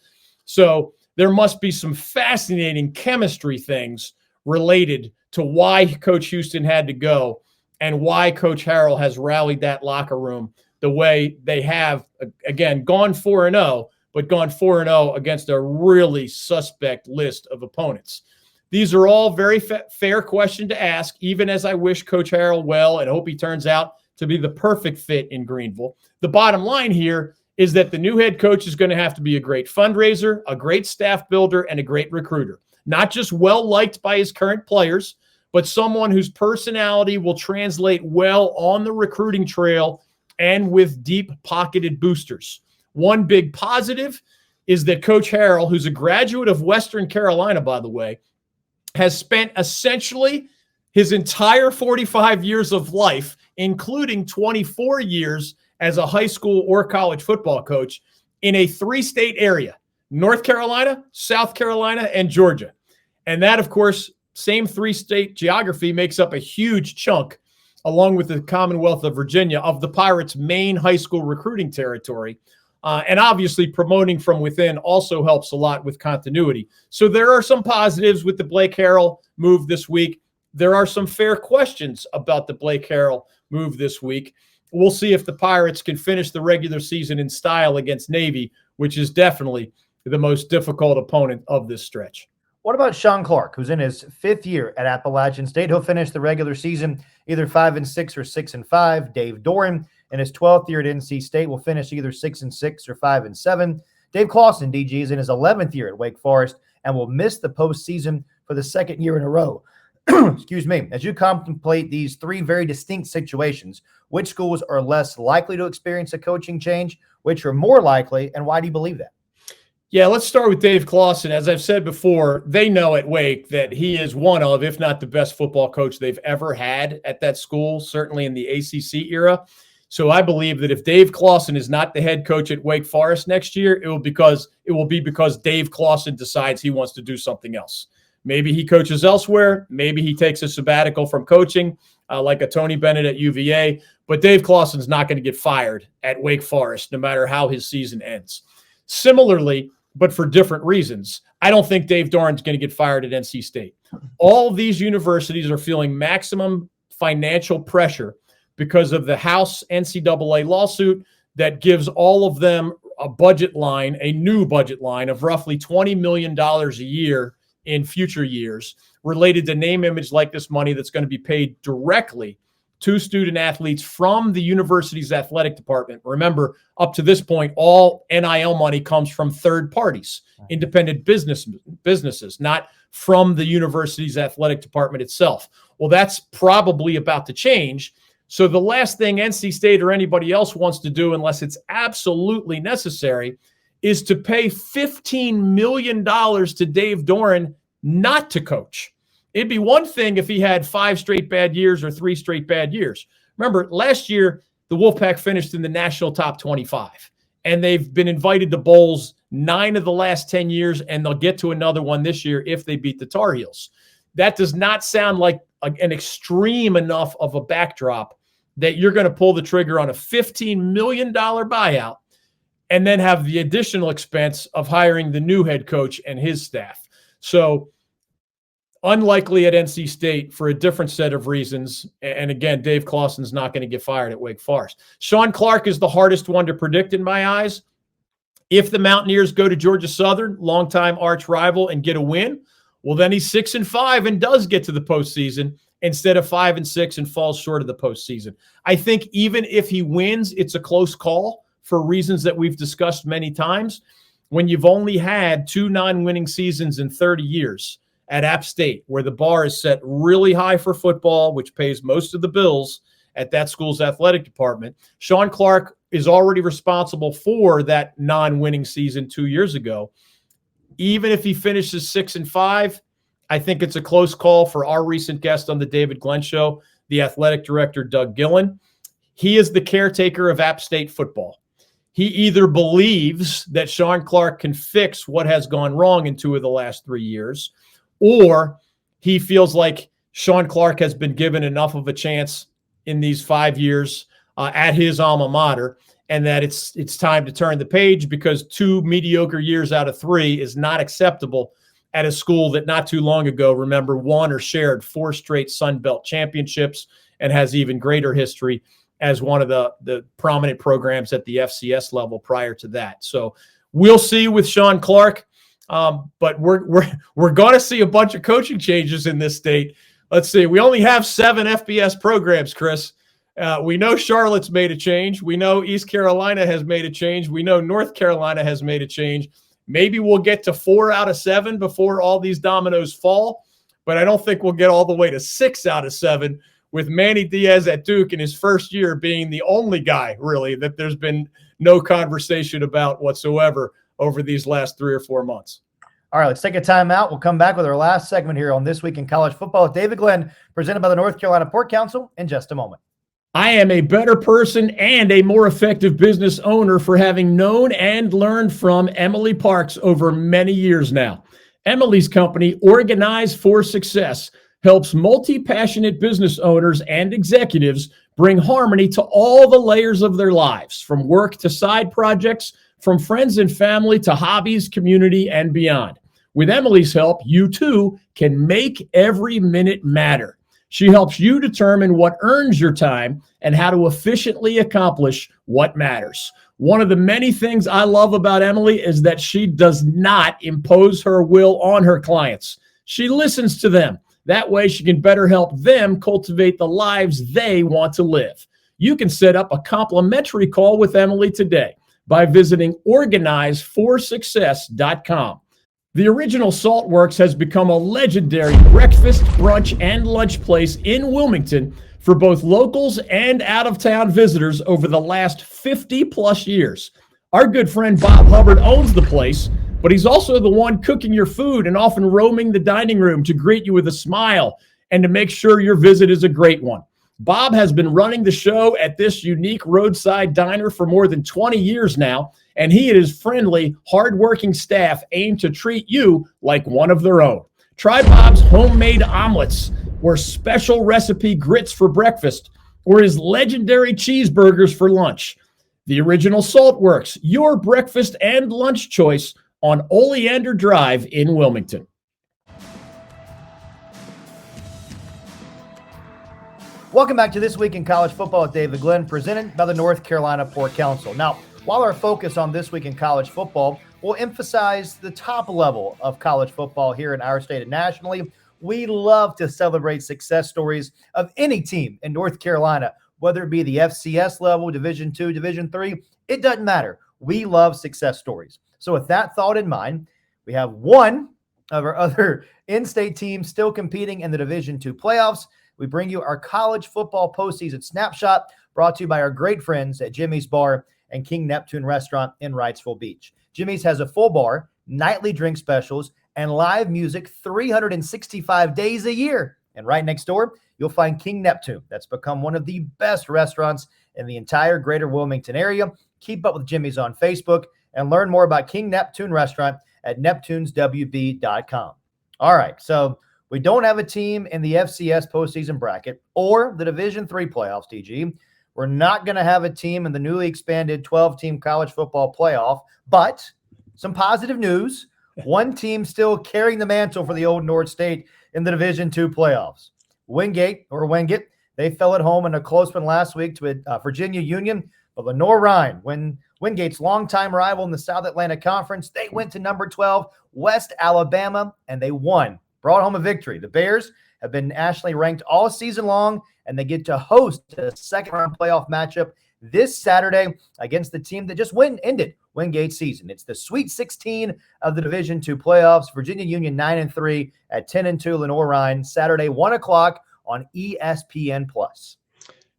So there must be some fascinating chemistry things related to why Coach Houston had to go and why Coach Harrell has rallied that locker room the way they have, again, gone 4-0, but gone 4-0 against a really suspect list of opponents. These are all very fair questions to ask, even as I wish Coach Harrell well and hope he turns out to be the perfect fit in Greenville. The bottom line here is that the new head coach is going to have to be a great fundraiser, a great staff builder, and a great recruiter. Not just well-liked by his current players, but someone whose personality will translate well on the recruiting trail and with deep-pocketed boosters. One big positive is that Coach Harrell, who's a graduate of Western Carolina, by the way, has spent essentially his entire 45 years of life, including 24 years as a high school or college football coach, in a 3-state area: North Carolina, South Carolina, and Georgia. And that, of course, same 3-state geography makes up a huge chunk, along with the Commonwealth of Virginia, of the Pirates' main high school recruiting territory. And obviously promoting from within also helps a lot with continuity. So there are some positives with the Blake Harrell move this week. There are some fair questions about the Blake Harrell move this week. We'll see if the Pirates can finish the regular season in style against Navy, which is definitely the most difficult opponent of this stretch. What about Sean Clark, who's in his 5th year at Appalachian State? He'll finish the regular season either 5-6 or 6-5. Dave Doran, in his 12th year at NC State, will finish either 6-6 or 5-7. Dave Clawson, DG, is in his 11th year at Wake Forest and will miss the postseason for the 2nd year in a row. Excuse me. As you contemplate these 3 very distinct situations, which schools are less likely to experience a coaching change, which are more likely, and why do you believe that? Yeah, let's start with Dave Clawson. As I've said before, they know at Wake that he is one of, if not the best football coach they've ever had at that school, certainly in the ACC era. So I believe that if Dave Clawson is not the head coach at Wake Forest next year, it will be because Dave Clawson decides he wants to do something else. Maybe he coaches elsewhere. Maybe he takes a sabbatical from coaching, like a Tony Bennett at UVA. But Dave Clawson's not going to get fired at Wake Forest, no matter how his season ends. Similarly, but for different reasons, I don't think Dave Doran's going to get fired at NC State. All of these universities are feeling maximum financial pressure because of the House NCAA lawsuit that gives all of them a budget line, a new budget line of roughly $20 million a year in future years related to name, image, likeness money that's going to be paid directly to student athletes from the university's athletic department. Remember, up to this point, all NIL money comes from third parties, independent businesses, not from the university's athletic department itself. Well, that's probably about to change. So the last thing NC State or anybody else wants to do, unless it's absolutely necessary, is to pay $15 million to Dave Doran not to coach. It'd be one thing if he had 5 straight bad years or 3 straight bad years. Remember, last year, the Wolfpack finished in the national top 25, and they've been invited to bowls 9 of the last 10 years, and they'll get to another one this year if they beat the Tar Heels. That does not sound like an extreme enough of a backdrop that you're going to pull the trigger on a $15 million buyout and then have the additional expense of hiring the new head coach and his staff. So unlikely at NC State for a different set of reasons. And again, Dave Clawson's not going to get fired at Wake Forest. Sean Clark is the hardest one to predict in my eyes. If the Mountaineers go to Georgia Southern, longtime arch rival, and get a win, well, then he's 6-5 and does get to the postseason instead of 5-6 and falls short of the postseason. I think even if he wins, it's a close call for reasons that we've discussed many times. When you've only had 2 non-winning seasons in 30 years, at App State, where the bar is set really high for football, which pays most of the bills at that school's athletic department. Sean Clark is already responsible for that non-winning season 2 years ago. Even if he finishes 6-5, I think it's a close call for our recent guest on the David Glenn Show, the athletic director, Doug Gillen. He is the caretaker of App State football. He either believes that Sean Clark can fix what has gone wrong in 2 of the last 3 years, or he feels like Sean Clark has been given enough of a chance in these 5 years at his alma mater, and that it's time to turn the page, because 2 mediocre years out of 3 is not acceptable at a school that not too long ago, remember, won or shared 4 straight Sun Belt championships and has even greater history as one of the prominent programs at the FCS level prior to that. So we'll see with Sean Clark, but we're going to see a bunch of coaching changes in this state. Let's see. We only have 7 FBS programs, Chris. We know Charlotte's made a change. We know East Carolina has made a change. We know North Carolina has made a change. Maybe we'll get to 4 out of 7 before all these dominoes fall, but I don't think we'll get all the way to 6 out of 7 with Manny Diaz at Duke in his first year being the only guy, really, that there's been no conversation about whatsoever over these last 3 or 4 months. All right, let's take a timeout. We'll come back with our last segment here on This Week in College Football with David Glenn, presented by the North Carolina Port Council, in just a moment. I am a better person and a more effective business owner for having known and learned from Emily Parks over many years now. Emily's company, Organize for Success, helps multi-passionate business owners and executives bring harmony to all the layers of their lives, from work to side projects, from friends and family to hobbies, community, and beyond. With Emily's help, you too can make every minute matter. She helps you determine what earns your time and how to efficiently accomplish what matters. One of the many things I love about Emily is that she does not impose her will on her clients. She listens to them. That way she can better help them cultivate the lives they want to live. You can set up a complimentary call with Emily today by visiting organizeforsuccess.com. The Original Saltworks has become a legendary breakfast, brunch, and lunch place in Wilmington for both locals and out-of-town visitors over the last 50-plus years. Our good friend Bob Hubbard owns the place, but he's also the one cooking your food and often roaming the dining room to greet you with a smile and to make sure your visit is a great one. Bob has been running the show at this unique roadside diner for more than 20 years now, and he and his friendly, hardworking staff aim to treat you like one of their own. Try Bob's homemade omelets, or special recipe grits for breakfast, or his legendary cheeseburgers for lunch. The Original Saltworks, your breakfast and lunch choice on Oleander Drive in Wilmington. Welcome back to This Week in College Football with David Glenn, presented by the North Carolina Port Council. Now, while our focus on This Week in College Football will emphasize the top level of college football here in our state and nationally, we love to celebrate success stories of any team in North Carolina, whether it be the FCS level, Division II, Division III, it doesn't matter. We love success stories. So with that thought in mind, we have one of our other in-state teams still competing in the Division II playoffs. We bring you our college football postseason snapshot, brought to you by our great friends at Jimmy's Bar and King Neptune Restaurant in Wrightsville Beach. Jimmy's has a full bar, nightly drink specials, and live music 365 days a year. And right next door, you'll find King Neptune. That's become one of the best restaurants in the entire greater Wilmington area. Keep up with Jimmy's on Facebook and learn more about King Neptune Restaurant at neptuneswb.com. All right, so we don't have a team in the FCS postseason bracket or the Division III playoffs, DG. We're not going to have a team in the newly expanded 12-team college football playoff, but some positive news. One team still carrying the mantle for the Old North State in the Division II playoffs. Wingate, they fell at home in a close one last week to Virginia Union, but Lenoir-Rhyne, Wingate's longtime rival in the South Atlantic Conference, they went to number 12, West Alabama, and they won. Brought home a victory. The Bears have been nationally ranked all season long, and they get to host a second-round playoff matchup this Saturday against the team that just ended Wingate's season. It's the Sweet 16 of the Division II playoffs. Virginia Union 9-3 at 10-2 Lenoir-Rhyne, Saturday, 1 o'clock on ESPN+.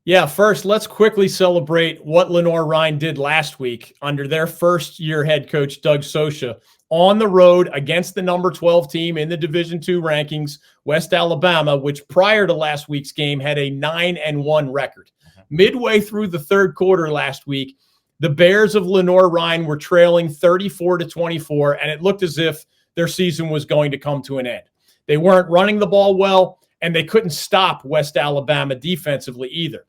Yeah, first, let's quickly celebrate what Lenoir-Rhyne did last week under their first-year head coach, Doug Sosha, on the road against the number 12 team in the Division II rankings, West Alabama, which prior to last week's game had a 9-1 record. Midway through the third quarter last week, the Bears of Lenoir-Rhyne were trailing 34-24, and it looked as if their season was going to come to an end. They weren't running the ball well, and they couldn't stop West Alabama defensively either.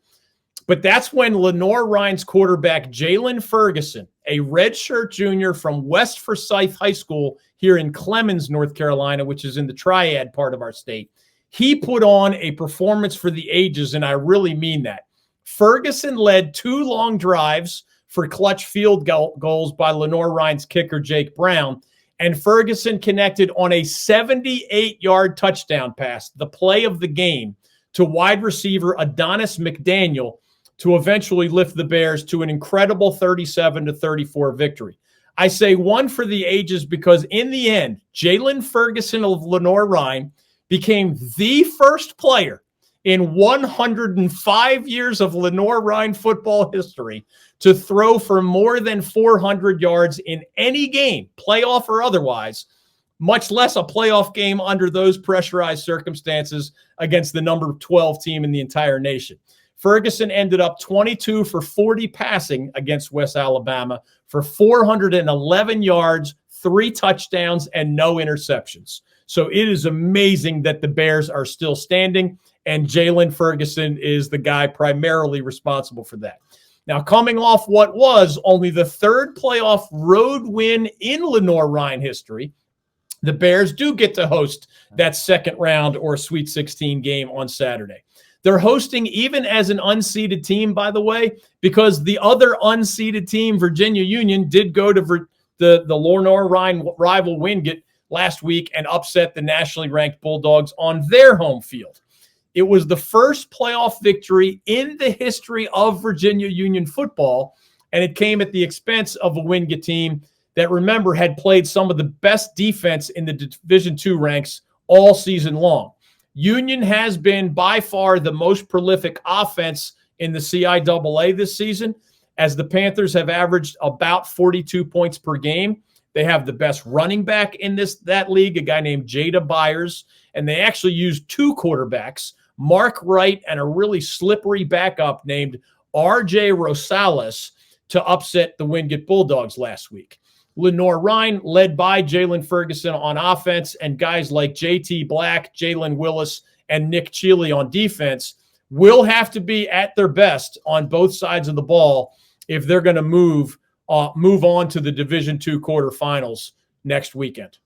But that's when Lenoir-Rhyne's quarterback, Jalen Ferguson, a redshirt junior from West Forsyth High School here in Clemson, North Carolina, which is in the Triad part of our state, he put on a performance for the ages, and I really mean that. Ferguson led 2 long drives for clutch field goals by Lenoir-Rhyne's kicker, Jake Brown, and Ferguson connected on a 78-yard touchdown pass, the play of the game, to wide receiver Adonis McDaniel, to eventually lift the Bears to an incredible 37-34 victory. I say one for the ages because in the end, Jalen Ferguson of Lenoir-Rhyne became the first player in 105 years of Lenoir-Rhyne football history to throw for more than 400 yards in any game, playoff or otherwise, much less a playoff game under those pressurized circumstances against the number 12 team in the entire nation. Ferguson ended up 22 for 40 passing against West Alabama for 411 yards, 3 touchdowns, and no interceptions. So it is amazing that the Bears are still standing, and Jalen Ferguson is the guy primarily responsible for that. Now, coming off what was only the 3rd playoff road win in Lenoir-Rhyne history, the Bears do get to host that second round or Sweet 16 game on Saturday. They're hosting even as an unseeded team, by the way, because the other unseeded team, Virginia Union, did go to the Lenoir-Rhyne rival Wingate last week and upset the nationally ranked Bulldogs on their home field. It was the first playoff victory in the history of Virginia Union football, and it came at the expense of a Wingate team that, remember, had played some of the best defense in the Division II ranks all season long. Union has been by far the most prolific offense in the CIAA this season, as the Panthers have averaged about 42 points per game. They have the best running back in that league, a guy named Jada Byers, and they actually used 2 quarterbacks, Mark Wright and a really slippery backup named R.J. Rosales, to upset the Wingate Bulldogs last week. Lenoir-Rhyne, led by Jalen Ferguson on offense and guys like J.T. Black, Jalen Willis, and Nick Cheeley on defense, will have to be at their best on both sides of the ball if they're going to move on to the Division II quarterfinals next weekend.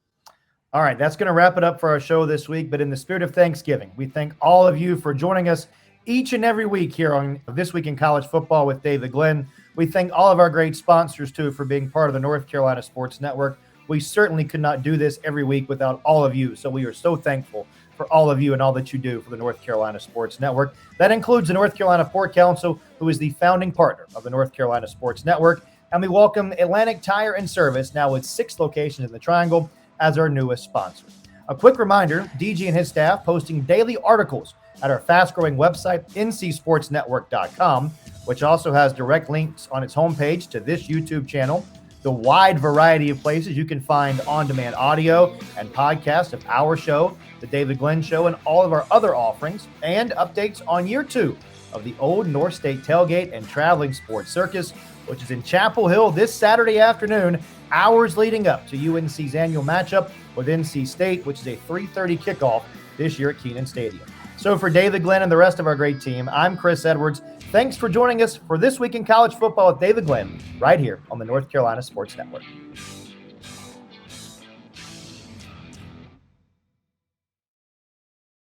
All right, that's going to wrap it up for our show this week. But in the spirit of Thanksgiving, we thank all of you for joining us each and every week here on This Week in College Football with David Glenn. We thank all of our great sponsors, too, for being part of the North Carolina Sports Network. We certainly could not do this every week without all of you, so we are so thankful for all of you and all that you do for the North Carolina Sports Network. That includes the North Carolina Port Council, who is the founding partner of the North Carolina Sports Network, and we welcome Atlantic Tire and Service, now with 6 locations in the Triangle, as our newest sponsor. A quick reminder, DG and his staff posting daily articles at our fast-growing website, ncsportsnetwork.com, which also has direct links on its homepage to this YouTube channel, the wide variety of places you can find on-demand audio and podcasts of our show, The David Glenn Show, and all of our other offerings, and updates on year 2 of the Old North State Tailgate and Traveling Sports Circus, which is in Chapel Hill this Saturday afternoon, hours leading up to UNC's annual matchup with NC State, which is a 3:30 kickoff this year at Kenan Stadium. So for David Glenn and the rest of our great team, I'm Chris Edwards. Thanks for joining us for This Week in College Football with David Glenn, right here on the North Carolina Sports Network.